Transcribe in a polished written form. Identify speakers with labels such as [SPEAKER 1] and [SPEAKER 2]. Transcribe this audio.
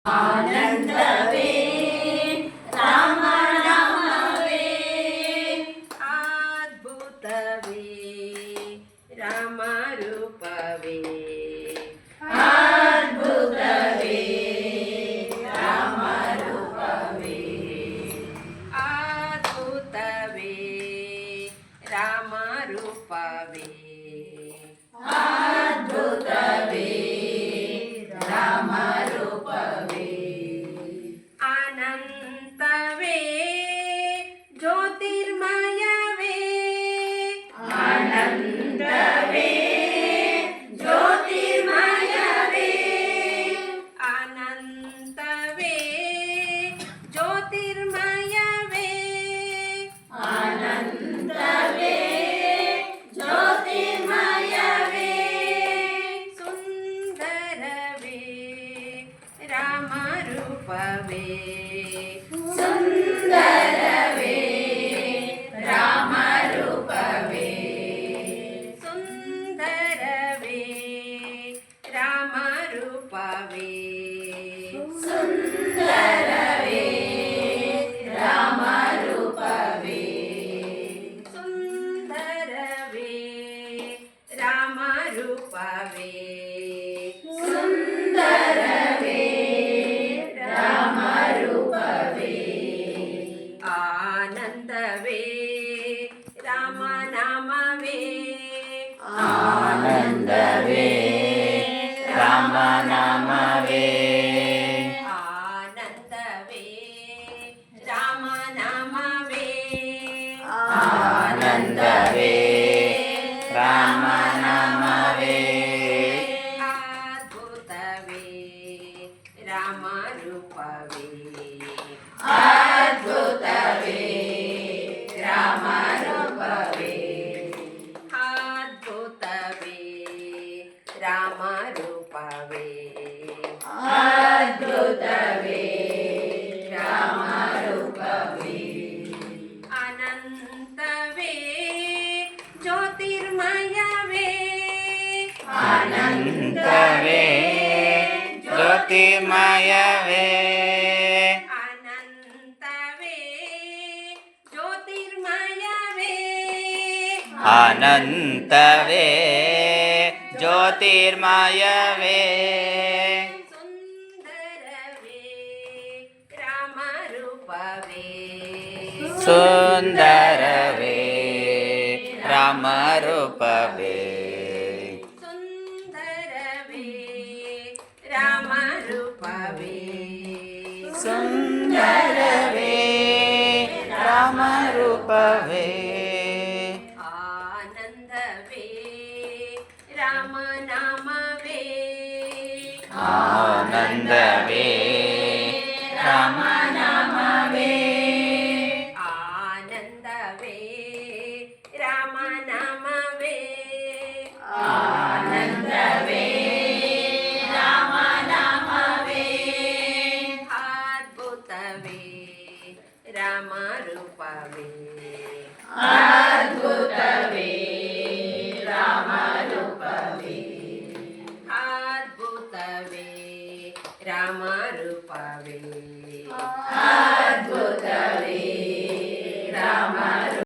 [SPEAKER 1] ಆನಂದವೇ ರಾಮನಾಮವೇ
[SPEAKER 2] ಅದ್ಭುತವೇ ರಾಮರೂಪವೇ
[SPEAKER 1] ಅದ್ಭುತವೇ ರಾಮರೂಪವೇ
[SPEAKER 2] ಅದ್ಭುತವೇ ರಾಮರೂಪವೇ
[SPEAKER 1] ಅದ್ಭುತವೇ ರಾಮರೂಪವೇ
[SPEAKER 2] ಅನಂತವೇ ಜ್ಯೋತಿರ್ಮಯವೇ
[SPEAKER 1] ಅನಂತವೇ ಜ್ಯೋತಿರ್ಮಯವೇ
[SPEAKER 2] ಅನಂತವೇ ಜ್ಯೋತಿರ್ಮಯವೇ
[SPEAKER 1] ಅನಂತವೇ ಜ್ಯೋತಿರ್ಮಯವೇ
[SPEAKER 2] ಸುಂದರವೇ ರಾಮರೂಪವೇ
[SPEAKER 1] ಸುಂದರವೇ ರಾಮರೂಪವೇ
[SPEAKER 2] ಸುಂದರವೇ ರಾಮರೂಪವೇ
[SPEAKER 1] ಸುಂದರವೇ ರಾಮರೂಪವೇ
[SPEAKER 2] ಸುಂದರವೇ ರಾಮರೂಪವೇ
[SPEAKER 1] ಸುಂದರವೇ ರಾಮರೂಪವೇ
[SPEAKER 2] ಆನಂದವೇ ರಾಮನಾಮವೇ
[SPEAKER 1] ಆನಂದವೇ ರಾಮನಾಮವೇ
[SPEAKER 2] ಆನಂದವೇ ರಾಮನಾಮವೇ
[SPEAKER 1] ಆನಂದವೇ ರಾಮನಾಮವೇ
[SPEAKER 2] ಅದ್ಭುತವೇ ರಾಮರೂಪವೇ
[SPEAKER 1] ಅದ್ಭುತವೇ ರಾಮರೂಪವೇ
[SPEAKER 2] ಅದ್ಭುತವೇ ರಾಮರೂಪವೇ
[SPEAKER 1] ಅದ್ಭುತವೇ ರಾಮರೂಪವೇ
[SPEAKER 2] ಅನಂತವೇ ಜ್ಯೋತಿರ್ಮಯವೇ
[SPEAKER 1] ಅನಂತವೇ ಜ್ಯೋತಿರ್ಮಯವೇ
[SPEAKER 2] ಅನಂತವೇ ಜ್ಯೋತಿರ್ಮಯವೇ
[SPEAKER 1] ಅನಂತವೇ ಜ್ಯೋತಿರ್ಮಯವೇ
[SPEAKER 2] ಸುಂದರವೇ ರಾಮರೂಪವೇ
[SPEAKER 1] ಸುಂದರವೇ ರಾಮರೂಪವೇ
[SPEAKER 2] ಸುಂದರವೇ ರಾಮರೂಪವೇ
[SPEAKER 1] ಸುಂದರವೇ ರಾಮರೂಪವೇ
[SPEAKER 2] ಆನಂದವೇ ರಾಮನಾಮವೇ
[SPEAKER 1] ಆನಂದವೇ Rama